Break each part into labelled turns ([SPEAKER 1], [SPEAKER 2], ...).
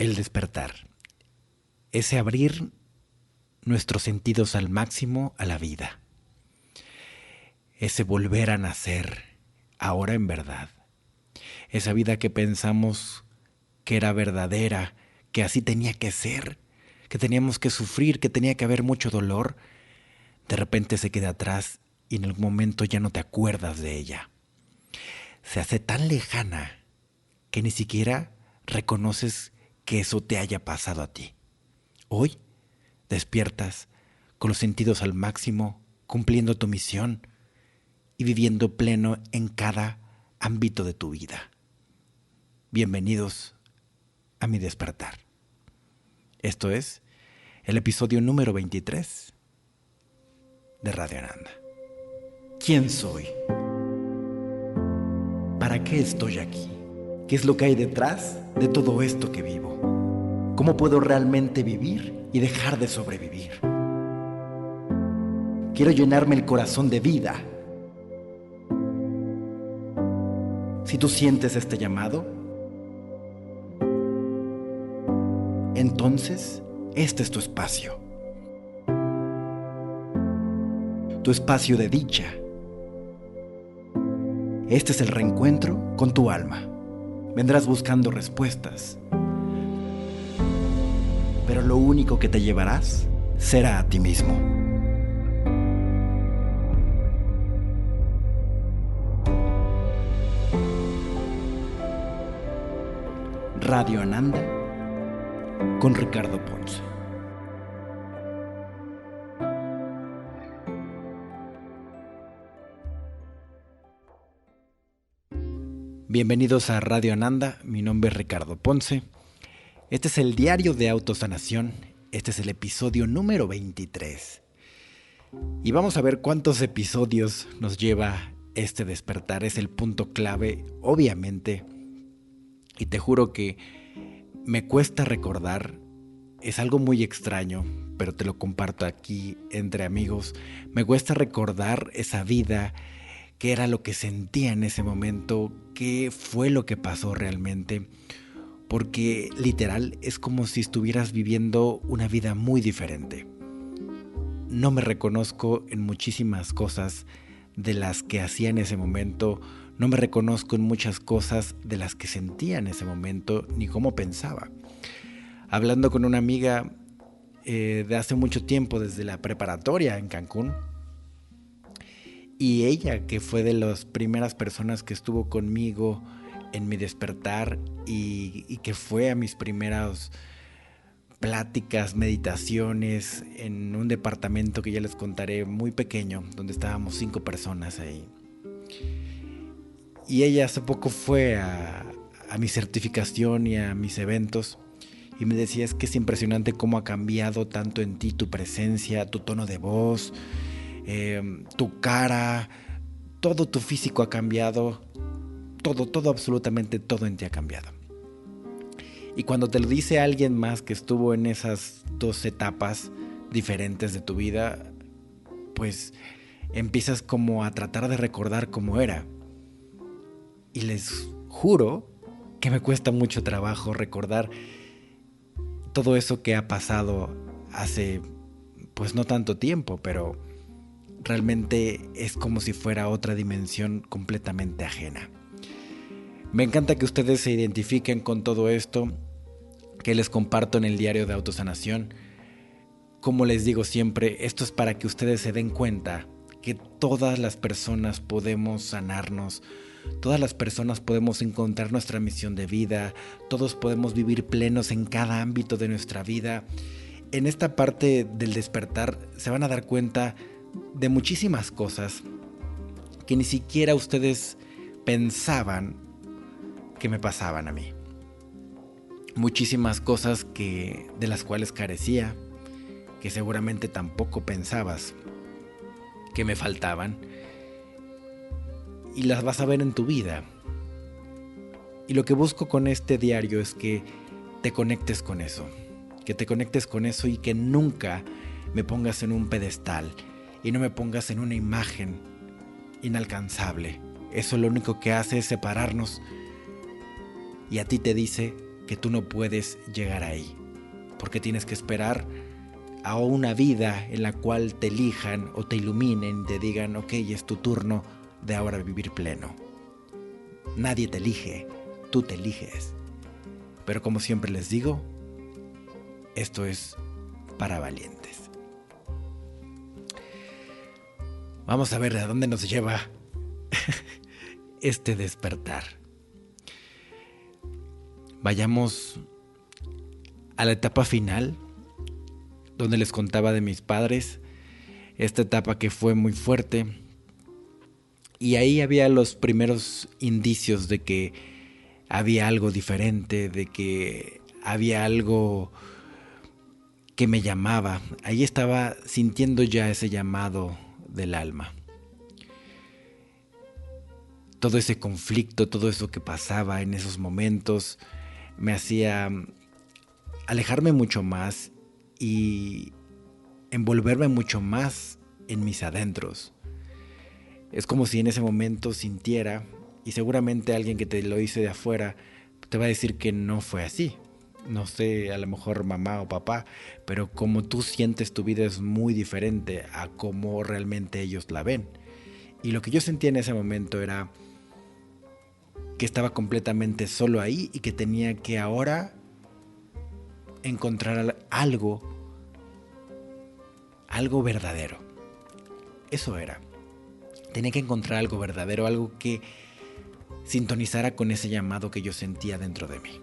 [SPEAKER 1] El despertar, ese abrir nuestros sentidos al máximo a la vida, ese volver a nacer ahora en verdad, esa vida que pensamos que era verdadera, que así tenía que ser, que teníamos que sufrir, que tenía que haber mucho dolor, de repente se queda atrás y en algún momento ya no te acuerdas de ella. Se hace tan lejana que ni siquiera reconoces que eso te haya pasado a ti. Hoy despiertas con los sentidos al máximo, cumpliendo tu misión y viviendo pleno en cada ámbito de tu vida. Bienvenidos a mi despertar. Esto es el episodio número 23 de Radio Ananda. ¿Quién soy? ¿Para qué estoy aquí? ¿Qué es lo que hay detrás de todo esto que vivo? ¿Cómo puedo realmente vivir y dejar de sobrevivir? Quiero llenarme el corazón de vida. Si tú sientes este llamado, entonces este es tu espacio. Tu espacio de dicha. Este es el reencuentro con tu alma. Vendrás buscando respuestas, pero lo único que te llevarás será a ti mismo. Radio Ananda con Ricardo Ponce. Bienvenidos a Radio Ananda, mi nombre es Ricardo Ponce. Este es el diario de autosanación, este es el episodio número 23. Y vamos a ver cuántos episodios nos lleva este despertar, es el punto clave, obviamente. Y te juro que me cuesta recordar, es algo muy extraño, pero te lo comparto aquí entre amigos. Me cuesta recordar esa vida, qué era lo que sentía en ese momento, qué fue lo que pasó realmente, porque literal es como si estuvieras viviendo una vida muy diferente. No me reconozco en muchísimas cosas de las que hacía en ese momento, no me reconozco en muchas cosas de las que sentía en ese momento, ni cómo pensaba. Hablando con una amiga de hace mucho tiempo, desde la preparatoria en Cancún, y ella, que fue de las primeras personas que estuvo conmigo en mi despertar y que fue a mis primeras pláticas, meditaciones en un departamento que ya les contaré muy pequeño, donde estábamos 5 personas ahí. Y ella hace poco fue a mi certificación y a mis eventos y me decía, es que es impresionante cómo ha cambiado tanto en ti tu presencia, tu tono de voz, tu cara, todo tu físico ha cambiado, todo, absolutamente todo en ti ha cambiado. Y cuando te lo dice alguien más que estuvo en esas 2 etapas diferentes de tu vida, pues empiezas como a tratar de recordar cómo era. Y les juro que me cuesta mucho trabajo recordar todo eso que ha pasado hace, pues no tanto tiempo, pero realmente es como si fuera otra dimensión completamente ajena. Me encanta que ustedes se identifiquen con todo esto que les comparto en el diario de autosanación. Como les digo siempre, esto es para que ustedes se den cuenta que todas las personas podemos sanarnos, todas las personas podemos encontrar nuestra misión de vida, todos podemos vivir plenos en cada ámbito de nuestra vida. En esta parte del despertar se van a dar cuenta de muchísimas cosas que ni siquiera ustedes pensaban que me pasaban a mí. Muchísimas cosas de las cuales carecía, que seguramente tampoco pensabas que me faltaban, y las vas a ver en tu vida. Y lo que busco con este diario es que te conectes con eso, y que nunca me pongas en un pedestal y no me pongas en una imagen inalcanzable. Eso lo único que hace es separarnos y a ti te dice que tú no puedes llegar ahí, porque tienes que esperar a una vida en la cual te elijan o te iluminen, te digan, ok, es tu turno de ahora vivir pleno. Nadie te elige, tú te eliges. Pero como siempre les digo, esto es para valientes. Vamos a ver a dónde nos lleva este despertar. Vayamos a la etapa final, donde les contaba de mis padres, esta etapa que fue muy fuerte, y ahí había los primeros indicios de que había algo diferente, de que había algo que me llamaba. Ahí estaba sintiendo ya ese llamado del alma. Todo ese conflicto, todo eso que pasaba en esos momentos me hacía alejarme mucho más y envolverme mucho más en mis adentros. Es como si en ese momento sintiera, y seguramente alguien que te lo dice de afuera te va a decir que no fue así. No sé, a lo mejor mamá o papá, pero como tú sientes tu vida es muy diferente a cómo realmente ellos la ven. Y lo que yo sentía en ese momento era que estaba completamente solo ahí y que tenía que ahora encontrar algo verdadero. Eso era. Tenía que encontrar algo verdadero, algo que sintonizara con ese llamado que yo sentía dentro de mí.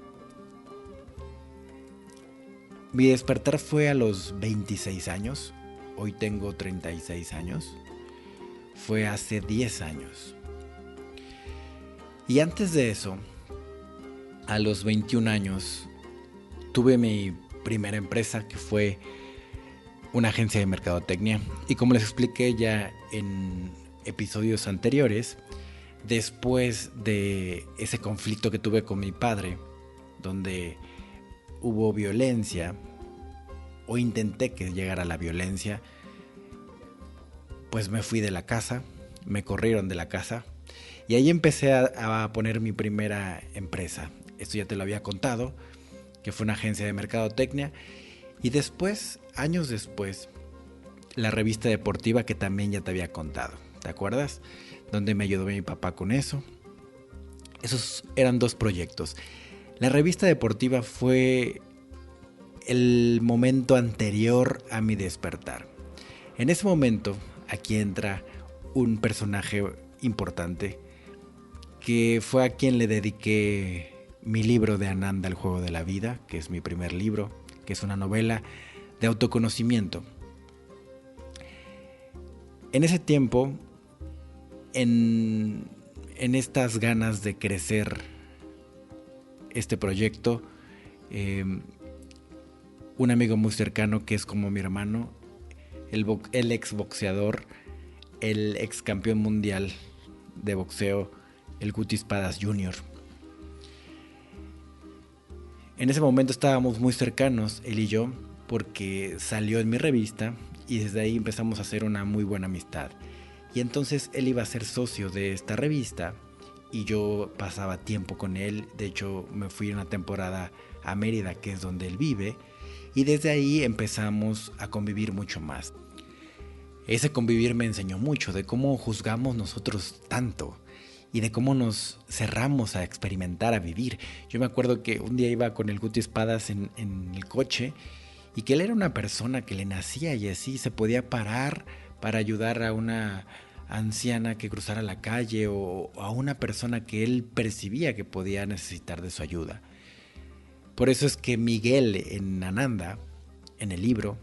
[SPEAKER 1] Mi despertar fue a los 26 años. Hoy tengo 36 años. Fue hace 10 años. Y antes de eso, a los 21 años, tuve mi primera empresa, que fue una agencia de mercadotecnia. Y como les expliqué ya en episodios anteriores, después de ese conflicto que tuve con mi padre, donde hubo violencia, o intenté que llegara la violencia, pues me fui de la casa, me corrieron de la casa, y ahí empecé a poner mi primera empresa. Esto ya te lo había contado, que fue una agencia de mercadotecnia, y después, años después, la revista deportiva, que también ya te había contado, ¿te acuerdas? Donde me ayudó mi papá con eso. Esos eran 2 proyectos. La revista deportiva fue el momento anterior a mi despertar. En ese momento, aquí entra un personaje importante, que fue a quien le dediqué mi libro de Ananda, el juego de la vida, que es mi primer libro, que es una novela de autoconocimiento. En ese tiempo, en estas ganas de crecer este proyecto, un amigo muy cercano que es como mi hermano, el ex boxeador, el ex campeón mundial de boxeo, el Guti Espadas Jr. En ese momento estábamos muy cercanos, él y yo, porque salió en mi revista y desde ahí empezamos a hacer una muy buena amistad. Y entonces él iba a ser socio de esta revista y yo pasaba tiempo con él. De hecho, me fui una temporada a Mérida, que es donde él vive, y desde ahí empezamos a convivir mucho más. Ese convivir me enseñó mucho de cómo juzgamos nosotros tanto y de cómo nos cerramos a experimentar, a vivir. Yo me acuerdo que un día iba con el Guti Espadas en el coche y que él era una persona que le nacía y así se podía parar para ayudar a una anciana que cruzara la calle o a una persona que él percibía que podía necesitar de su ayuda. Por eso es que Miguel en Ananda, en el libro,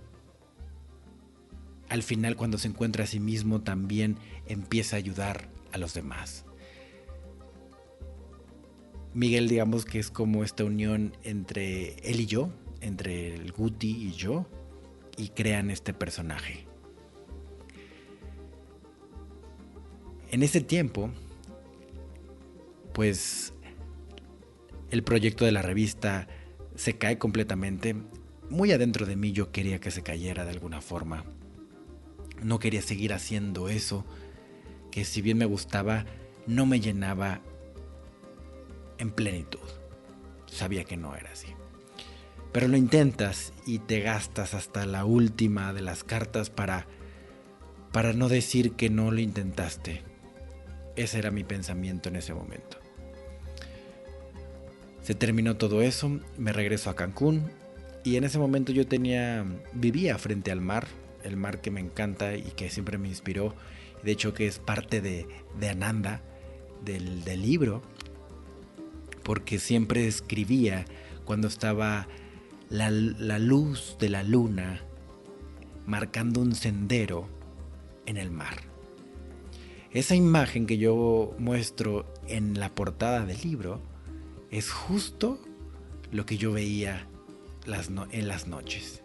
[SPEAKER 1] al final cuando se encuentra a sí mismo también empieza a ayudar a los demás. Miguel, digamos que es como esta unión entre él y yo, entre el Guti y yo, y crean este personaje. En ese tiempo, pues el proyecto de la revista se cae completamente. Muy adentro de mí yo quería que se cayera de alguna forma. No quería seguir haciendo eso, que si bien me gustaba, no me llenaba en plenitud. sabía que no era así. Pero lo intentas y te gastas hasta la última de las cartas para no decir que no lo intentaste. Ese era mi pensamiento en ese momento. Se terminó todo eso, me regreso a Cancún y en ese momento vivía frente al mar, el mar que me encanta y que siempre me inspiró, de hecho que es parte de Ananda, del libro, porque siempre escribía cuando estaba la luz de la luna marcando un sendero en el mar. Esa imagen que yo muestro en la portada del libro es justo lo que yo veía en las noches.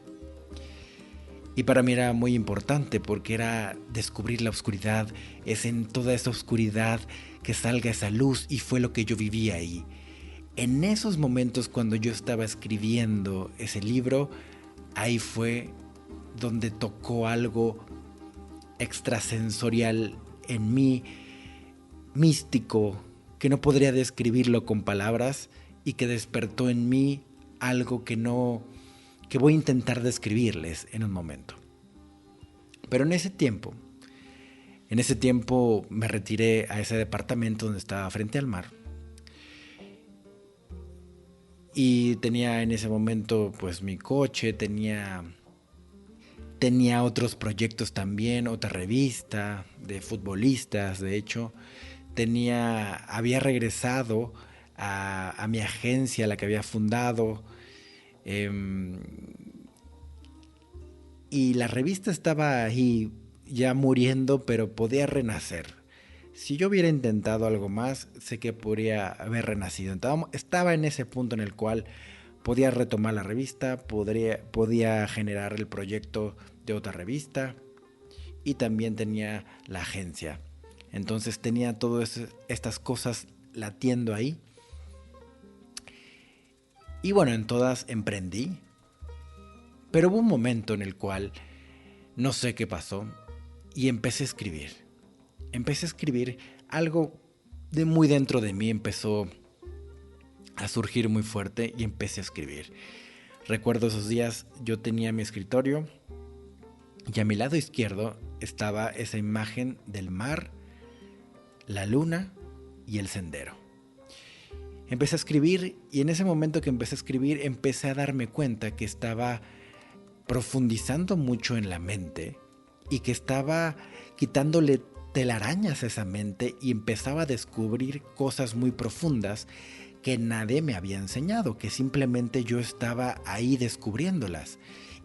[SPEAKER 1] Y para mí era muy importante porque era descubrir la oscuridad, es en toda esa oscuridad que salga esa luz, y fue lo que yo vivía ahí. En esos momentos cuando yo estaba escribiendo ese libro, ahí fue donde tocó algo extrasensorial en mí, místico, que no podría describirlo con palabras y que despertó en mí algo que voy a intentar describirles en un momento. Pero en ese tiempo me retiré a ese departamento donde estaba frente al mar y tenía en ese momento pues mi coche, tenía otros proyectos también, otra revista de futbolistas, de hecho. Había regresado a mi agencia, la que había fundado, y la revista estaba ahí ya muriendo, pero podía renacer. Si yo hubiera intentado algo más, sé que podría haber renacido. Estaba en ese punto en el cual podía retomar la revista, podía generar el proyecto de otra revista, y también tenía la agencia. Entonces tenía todas estas cosas latiendo ahí. Y bueno, en todas emprendí. Pero hubo un momento en el cual no sé qué pasó y empecé a escribir. Empecé a escribir algo de muy dentro de mí, empezó a surgir muy fuerte y empecé a escribir. Recuerdo esos días, yo tenía mi escritorio y a mi lado izquierdo estaba esa imagen del mar, la luna y el sendero. Empecé a escribir y en ese momento que empecé a escribir empecé a darme cuenta que estaba profundizando mucho en la mente y que estaba quitándole telarañas a esa mente y empezaba a descubrir cosas muy profundas que nadie me había enseñado, que simplemente yo estaba ahí descubriéndolas.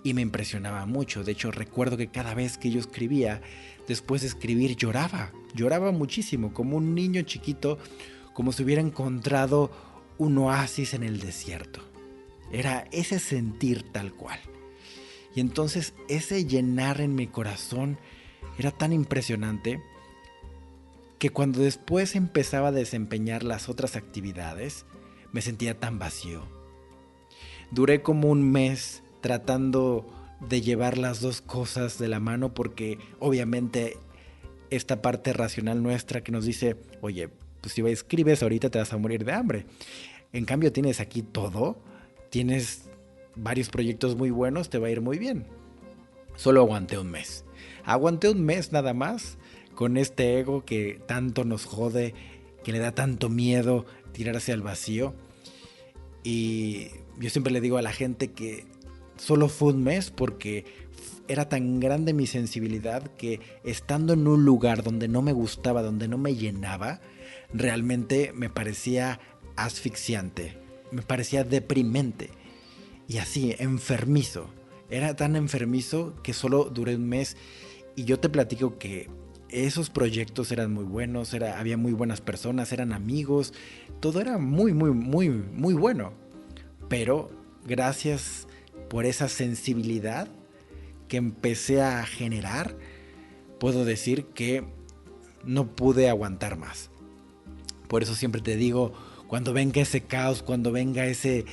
[SPEAKER 1] Y me impresionaba mucho. De hecho, recuerdo que cada vez que yo escribía, después de escribir lloraba muchísimo, como un niño chiquito, como si hubiera encontrado un oasis en el desierto. Era ese sentir tal cual. Y entonces ese llenar en mi corazón era tan impresionante que cuando después empezaba a desempeñar las otras actividades, me sentía tan vacío. Duré como un mes tratando de llevar las dos cosas de la mano, porque obviamente esta parte racional nuestra que nos dice, oye, pues si escribes ahorita te vas a morir de hambre. En cambio tienes aquí todo, tienes varios proyectos muy buenos, te va a ir muy bien. Solo aguanté un mes. Aguanté un mes nada más con este ego que tanto nos jode, que le da tanto miedo tirarse al vacío. Y yo siempre le digo a la gente que solo fue un mes porque era tan grande mi sensibilidad que estando en un lugar donde no me gustaba, donde no me llenaba, realmente me parecía asfixiante, me parecía deprimente y así, enfermizo. Era tan enfermizo que solo duré un mes y yo te platico que esos proyectos eran muy buenos, había muy buenas personas, eran amigos, todo era muy, muy, muy, muy bueno. Pero gracias por esa sensibilidad que empecé a generar, puedo decir que no pude aguantar más. Por eso siempre te digo, cuando venga ese caos, cuando venga esa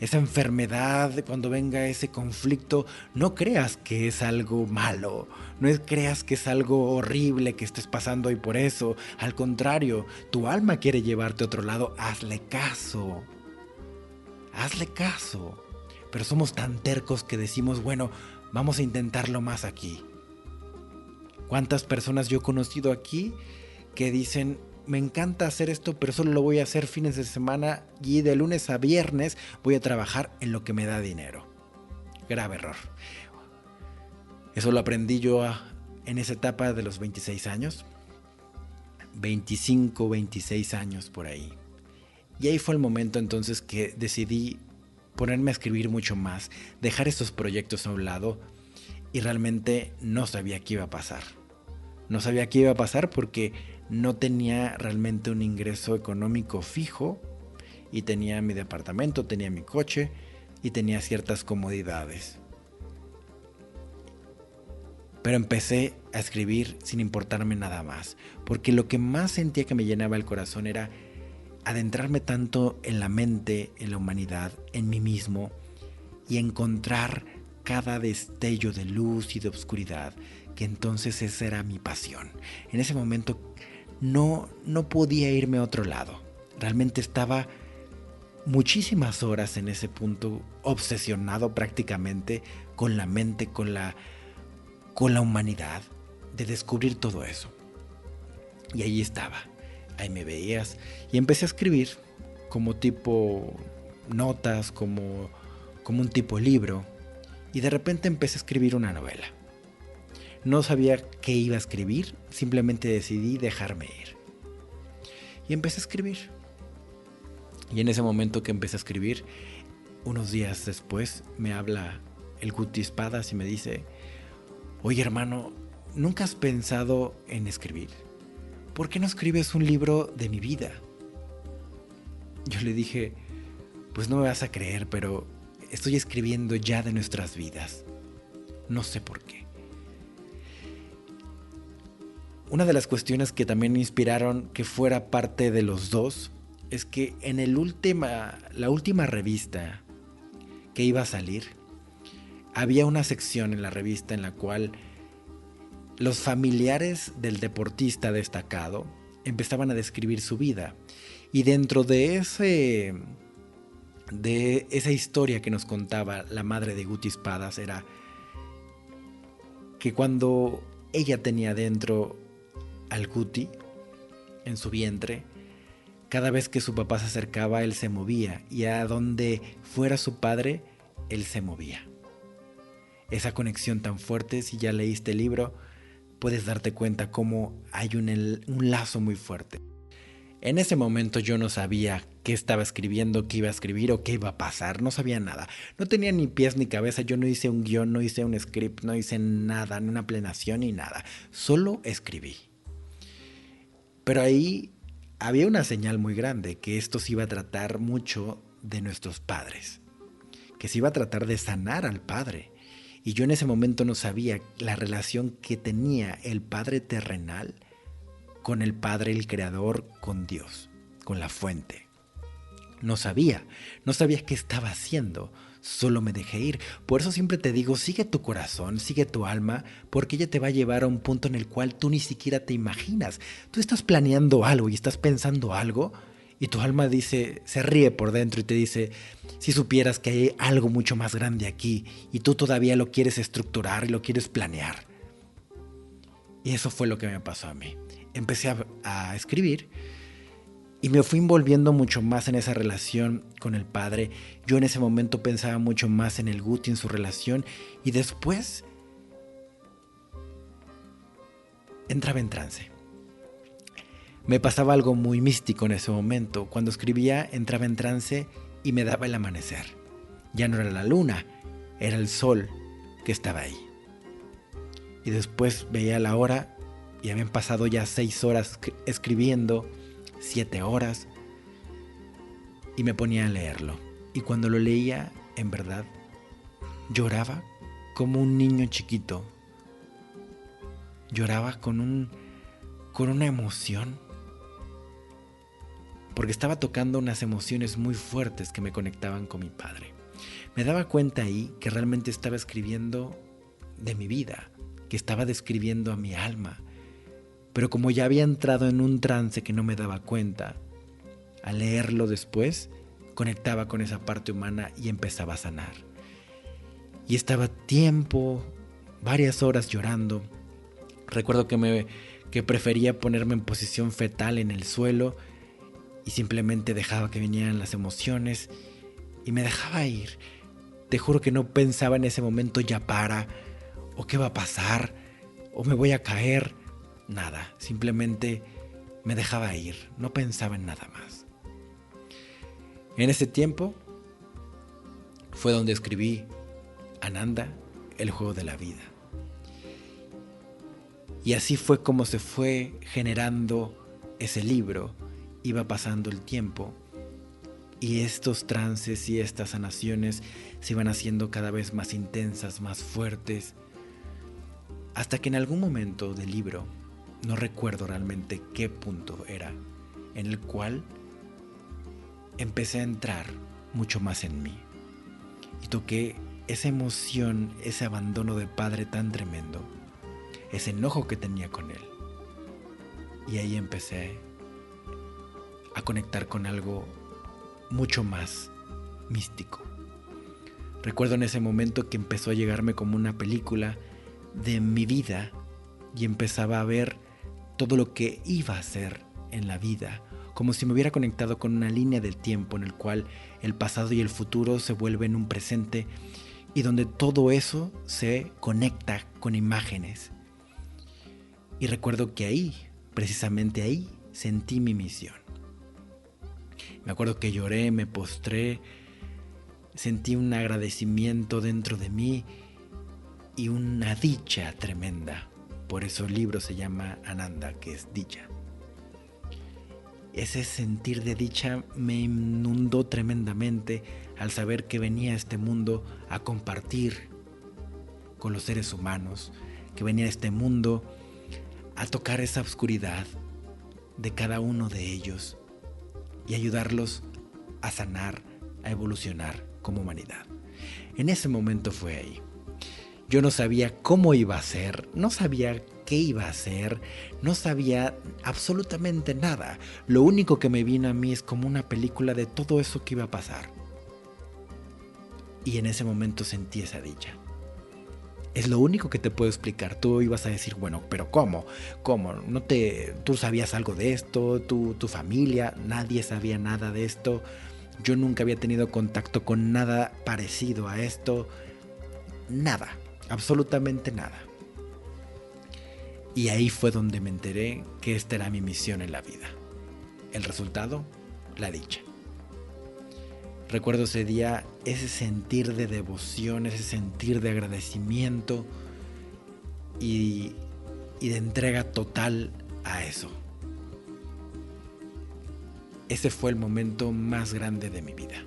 [SPEAKER 1] enfermedad, cuando venga ese conflicto, no creas que es algo malo, no creas que es algo horrible que estés pasando y por eso, al contrario, tu alma quiere llevarte a otro lado, hazle caso. hazle caso. Pero somos tan tercos que decimos, bueno, vamos a intentarlo más aquí. ¿Cuántas personas yo he conocido aquí que dicen, me encanta hacer esto, pero solo lo voy a hacer fines de semana y de lunes a viernes voy a trabajar en lo que me da dinero? Grave error. Eso lo aprendí yo en esa etapa de los 26 años. 25, 26 años por ahí. Y ahí fue el momento entonces que decidí ponerme a escribir mucho más, dejar esos proyectos a un lado, y realmente no sabía qué iba a pasar. No sabía qué iba a pasar porque no tenía realmente un ingreso económico fijo, y tenía mi departamento, tenía mi coche y tenía ciertas comodidades. Pero empecé a escribir sin importarme nada más, porque lo que más sentía que me llenaba el corazón era adentrarme tanto en la mente, en la humanidad, en mí mismo, y encontrar cada destello de luz y de oscuridad, que entonces esa era mi pasión. En ese momento no podía irme a otro lado. Realmente estaba muchísimas horas en ese punto, obsesionado prácticamente con la mente, con la humanidad, de descubrir todo eso. Y ahí estaba, ahí me veías, y empecé a escribir como tipo notas, como un tipo libro, y de repente empecé a escribir una novela. No sabía qué iba a escribir, simplemente decidí dejarme ir. Y empecé a escribir. Y en ese momento que empecé a escribir, unos días después me habla el Guti Espadas y me dice, oye hermano, ¿nunca has pensado en escribir? ¿Por qué no escribes un libro de mi vida? Yo le dije, pues no me vas a creer, pero estoy escribiendo ya de nuestras vidas. No sé por qué. Una de las cuestiones que también me inspiraron que fuera parte de los dos es que en la última revista que iba a salir, había una sección en la revista en la cual los familiares del deportista destacado empezaban a describir su vida. Y dentro de esa historia que nos contaba la madre de Guti Espadas era que cuando ella tenía dentro al Guti en su vientre, cada vez que su papá se acercaba, él se movía, y a donde fuera su padre, él se movía. Esa conexión tan fuerte, si ya leíste el libro, puedes darte cuenta cómo hay un lazo muy fuerte. En ese momento yo no sabía qué estaba escribiendo, qué iba a escribir o qué iba a pasar, no sabía nada. No tenía ni pies ni cabeza, yo no hice un guión, no hice un script, no hice nada, ni una planeación ni nada. Solo escribí. Pero ahí había una señal muy grande, que esto se iba a tratar mucho de nuestros padres, que se iba a tratar de sanar al padre. Y yo en ese momento no sabía la relación que tenía el padre terrenal con el Padre, el Creador, con Dios, con la fuente. No sabía qué estaba haciendo, solo me dejé ir. Por eso siempre te digo, sigue tu corazón, sigue tu alma, porque ella te va a llevar a un punto en el cual tú ni siquiera te imaginas. Tú estás planeando algo y estás pensando algo, y tu alma se ríe por dentro y te dice, si supieras que hay algo mucho más grande aquí, y tú todavía lo quieres estructurar y lo quieres planear. Y eso fue lo que me pasó a mí. Empecé a escribir y me fui envolviendo mucho más en esa relación con el padre. Yo en ese momento pensaba mucho más en el Guti, en su relación, y después entraba en trance. Me pasaba algo muy místico en ese momento. Cuando escribía entraba en trance y me daba el amanecer. Ya no era la luna, era el sol que estaba ahí. Y después veía la hora y habían pasado ya 6 horas escribiendo, 7 horas, y me ponía a leerlo. Y cuando lo leía, en verdad, lloraba como un niño chiquito. Lloraba con una emoción, porque estaba tocando unas emociones muy fuertes que me conectaban con mi padre. Me daba cuenta ahí que realmente estaba escribiendo de mi vida, que estaba describiendo a mi alma. Pero como ya había entrado en un trance que no me daba cuenta, al leerlo después, conectaba con esa parte humana y empezaba a sanar. Y estaba tiempo, varias horas llorando. Recuerdo que prefería ponerme en posición fetal en el suelo y simplemente dejaba que vinieran las emociones y me dejaba ir. Te juro que no pensaba en ese momento ya para, o qué va a pasar, o me voy a caer. Nada, simplemente me dejaba ir, no pensaba en nada más. En ese tiempo fue donde escribí Ananda, el juego de la vida. Y así fue como se fue generando ese libro. Iba pasando el tiempo y estos trances y estas sanaciones se iban haciendo cada vez más intensas, más fuertes, hasta que en algún momento del libro, no recuerdo realmente qué punto era, en el cual empecé a entrar mucho más en mí y toqué esa emoción, ese abandono de padre tan tremendo, ese enojo que tenía con él, y ahí empecé a conectar con algo mucho más místico. Recuerdo en ese momento que empezó a llegarme como una película de mi vida y empezaba a ver todo lo que iba a hacer en la vida, como si me hubiera conectado con una línea del tiempo en el cual el pasado y el futuro se vuelven un presente y donde todo eso se conecta con imágenes. Y recuerdo que ahí, precisamente ahí, sentí mi misión. Me acuerdo que lloré, me postré, sentí un agradecimiento dentro de mí y una dicha tremenda. Por eso el libro se llama Ananda, que es dicha. Ese sentir de dicha me inundó tremendamente al saber que venía a este mundo a compartir con los seres humanos, que venía a este mundo a tocar esa oscuridad de cada uno de ellos y ayudarlos a sanar, a evolucionar como humanidad. En ese momento fue ahí. Yo no sabía cómo iba a ser, no sabía qué iba a hacer, no sabía absolutamente nada. Lo único que me vino a mí es como una película de todo eso que iba a pasar. Y en ese momento sentí esa dicha. Es lo único que te puedo explicar. Tú ibas a decir, bueno, pero ¿cómo? ¿Cómo? ¿Tú sabías algo de esto? ¿Tu familia? Nadie sabía nada de esto. Yo nunca había tenido contacto con nada parecido a esto. Nada, absolutamente nada. Y ahí fue donde me enteré que esta era mi misión en la vida. El resultado, la dicha. Recuerdo ese día, ese sentir de devoción, ese sentir de agradecimiento y de entrega total a eso. Ese fue el momento más grande de mi vida.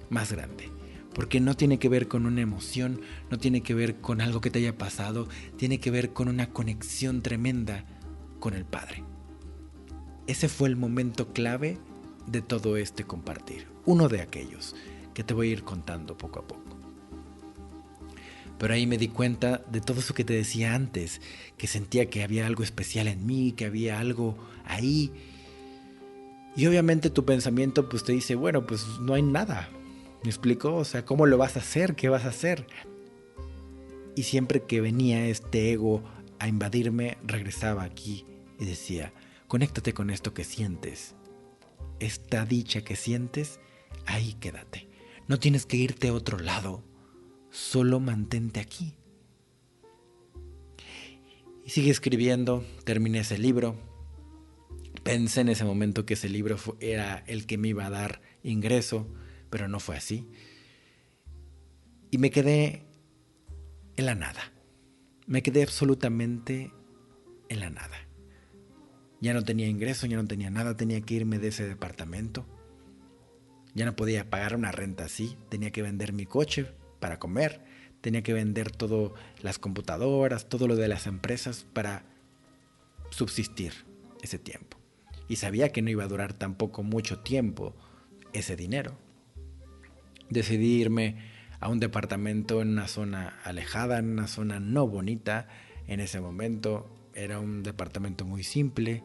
[SPEAKER 1] Más grande. Porque no tiene que ver con una emoción, no tiene que ver con algo que te haya pasado, tiene que ver con una conexión tremenda con el Padre. Ese fue el momento clave de todo este compartir. Uno de aquellos que te voy a ir contando poco a poco. Pero ahí me di cuenta de todo eso que te decía antes, que sentía que había algo especial en mí, que había algo ahí. Y obviamente tu pensamiento pues te dice, bueno, pues no hay nada. ¿Me explico? O sea, ¿cómo lo vas a hacer? ¿Qué vas a hacer? Y siempre que venía este ego a invadirme, regresaba aquí y decía, conéctate con esto que sientes. Esta dicha que sientes, ahí quédate. No tienes que irte a otro lado, solo mantente aquí. Y sigue escribiendo, terminé ese libro. Pensé en ese momento que ese libro era el que me iba a dar ingreso, pero no fue así. Y me quedé en la nada. Me quedé absolutamente en la nada. Ya no tenía ingreso, ya no tenía nada, tenía que irme de ese departamento. Ya no podía pagar una renta así, tenía que vender mi coche para comer, tenía que vender todo, las computadoras, todo lo de las empresas para subsistir ese tiempo. Y sabía que no iba a durar tampoco mucho tiempo ese dinero. Decidí irme a un departamento en una zona alejada, en una zona no bonita. En ese momento era un departamento muy simple,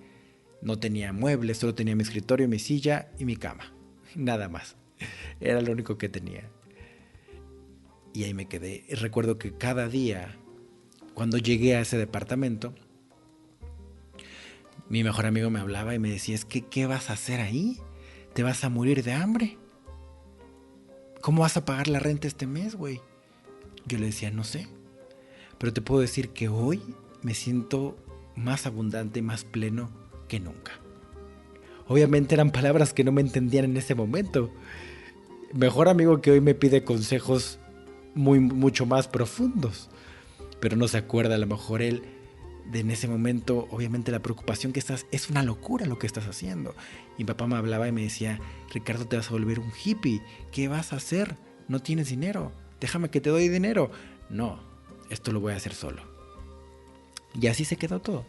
[SPEAKER 1] no tenía muebles, solo tenía mi escritorio, mi silla y mi cama, nada más. Era lo único que tenía. Y ahí me quedé. Y recuerdo que cada día, cuando llegué a ese departamento, mi mejor amigo me hablaba y me decía, es que, ¿qué vas a hacer ahí? ¿Te vas a morir de hambre? ¿Cómo vas a pagar la renta este mes, güey? Yo le decía, no sé. Pero te puedo decir que hoy me siento más abundante y más pleno que nunca. Obviamente eran palabras que no me entendían en ese momento. Mejor amigo que hoy me pide consejos mucho más profundos. Pero no se acuerda a lo mejor él de en ese momento, obviamente la preocupación que estás, es una locura lo que estás haciendo. Y mi papá me hablaba y me decía, Ricardo, te vas a volver un hippie. ¿Qué vas a hacer? No tienes dinero. Déjame que te doy dinero. No, esto lo voy a hacer solo. Y así se quedó todo.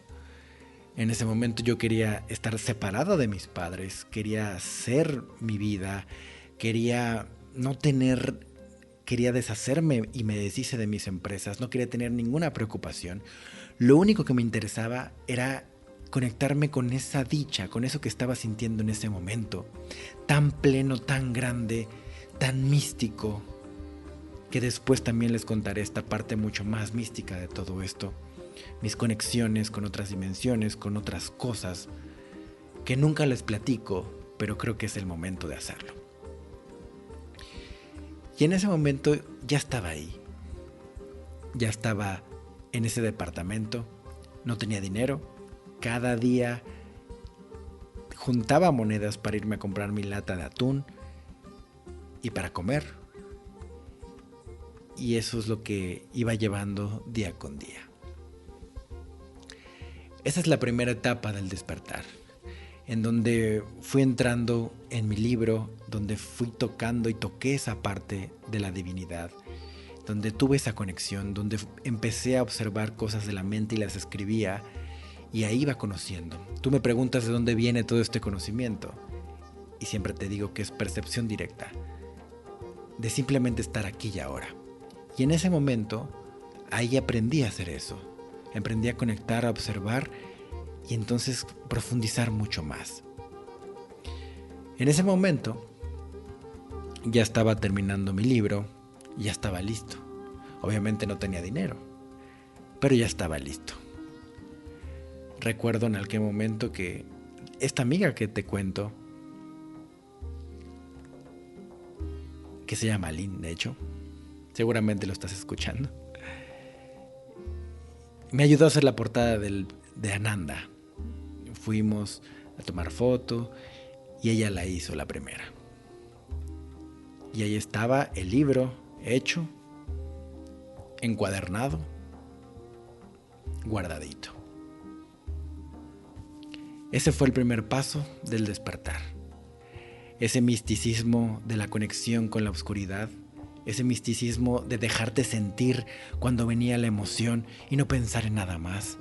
[SPEAKER 1] En ese momento yo quería estar separado de mis padres, quería hacer mi vida, quería no tener, quería deshacerme y me deshice de mis empresas, no quería tener ninguna preocupación. Lo único que me interesaba era conectarme con esa dicha, con eso que estaba sintiendo en ese momento, tan pleno, tan grande, tan místico, que después también les contaré esta parte mucho más mística de todo esto, mis conexiones con otras dimensiones, con otras cosas, que nunca les platico, pero creo que es el momento de hacerlo. Y en ese momento ya estaba ahí, ya estaba en ese departamento, no tenía dinero, cada día juntaba monedas para irme a comprar mi lata de atún y para comer. Y eso es lo que iba llevando día con día. Esa es la primera etapa del despertar, en donde fui entrando en mi libro, donde fui tocando y toqué esa parte de la divinidad, donde tuve esa conexión, donde empecé a observar cosas de la mente y las escribía, y ahí iba conociendo. Tú me preguntas de dónde viene todo este conocimiento, y siempre te digo que es percepción directa, de simplemente estar aquí y ahora. Y en ese momento, ahí aprendí a hacer eso, aprendí a conectar, a observar, y entonces profundizar mucho más. En ese momento, ya estaba terminando mi libro, ya estaba listo. Obviamente no tenía dinero, pero ya estaba listo. Recuerdo en aquel momento que esta amiga que te cuento, que se llama Lynn, de hecho, seguramente lo estás escuchando, me ayudó a hacer la portada de Ananda. Fuimos a tomar foto y ella la hizo la primera. Y ahí estaba el libro hecho, encuadernado, guardadito. Ese fue el primer paso del despertar. Ese misticismo de la conexión con la oscuridad, ese misticismo de dejarte sentir cuando venía la emoción y no pensar en nada más.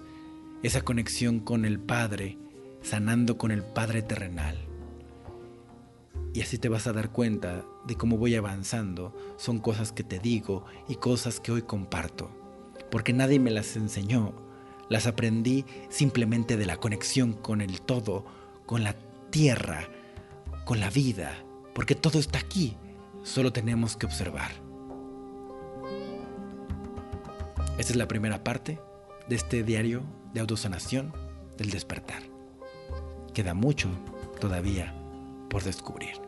[SPEAKER 1] Esa conexión con el Padre, sanando con el Padre terrenal. Y así te vas a dar cuenta de cómo voy avanzando. Son cosas que te digo y cosas que hoy comparto, porque nadie me las enseñó. Las aprendí simplemente de la conexión con el todo, con la tierra, con la vida, porque todo está aquí, solo tenemos que observar. Esta es la primera parte de este diario de autosanación del despertar. Queda mucho todavía por descubrir.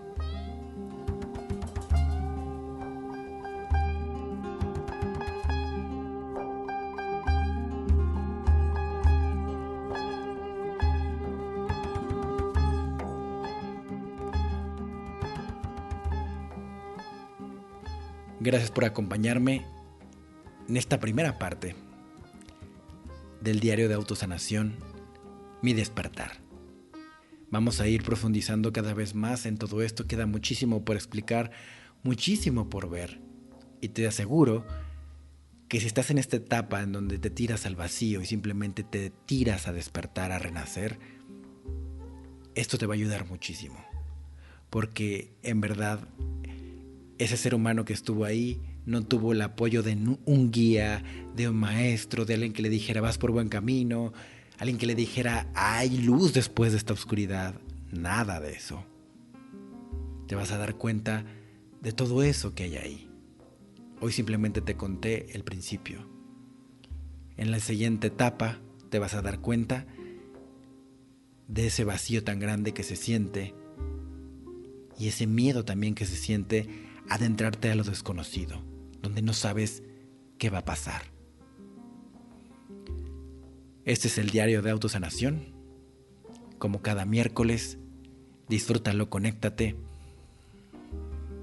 [SPEAKER 1] Gracias por acompañarme en esta primera parte del diario de autosanación, Mi despertar. Vamos a ir profundizando cada vez más en todo esto. Queda muchísimo por explicar, muchísimo por ver. Y te aseguro que si estás en esta etapa en donde te tiras al vacío y simplemente te tiras a despertar, a renacer, esto te va a ayudar muchísimo. Porque en verdad, ese ser humano que estuvo ahí no tuvo el apoyo de un guía, de un maestro, de alguien que le dijera vas por buen camino, alguien que le dijera hay luz después de esta oscuridad. Nada de eso. te vas a dar cuenta de todo eso que hay ahí. Hoy simplemente te conté el principio. En la siguiente etapa te vas a dar cuenta de ese vacío tan grande que se siente y ese miedo también que se siente adentrarte a lo desconocido, donde no sabes qué va a pasar. Este es el diario de autosanación. Como cada miércoles, disfrútalo, conéctate.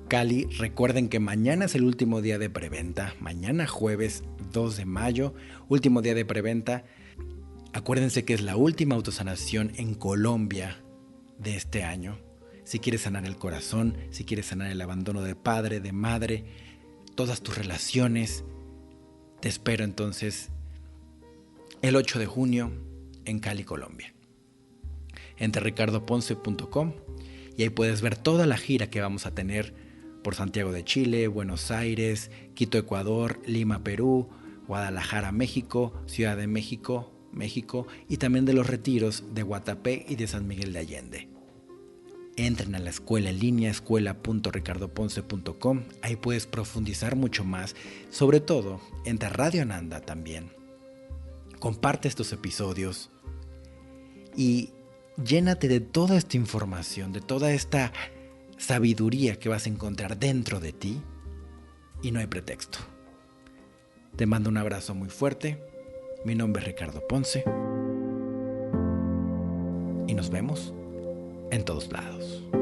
[SPEAKER 1] Cali, recuerden que mañana es el último día de preventa. Mañana jueves 2 de mayo, último día de preventa. Acuérdense que es la última autosanación en Colombia de este año. Si quieres sanar el corazón, si quieres sanar el abandono de padre, de madre, todas tus relaciones, te espero entonces el 8 de junio en Cali, Colombia. Entra a ricardoponce.com y ahí puedes ver toda la gira que vamos a tener por Santiago de Chile, Buenos Aires, Quito, Ecuador, Lima, Perú, Guadalajara, México, Ciudad de México, y también de los retiros de Guatapé y de San Miguel de Allende. Entren a la escuela en línea, escuela.ricardoponce.com. Ahí puedes profundizar mucho más. Sobre todo, entra a Radio Ananda también. Comparte estos episodios y llénate de toda esta información, de toda esta sabiduría que vas a encontrar dentro de ti y no hay pretexto. Te mando un abrazo muy fuerte. Mi nombre es Ricardo Ponce y nos vemos en todos lados.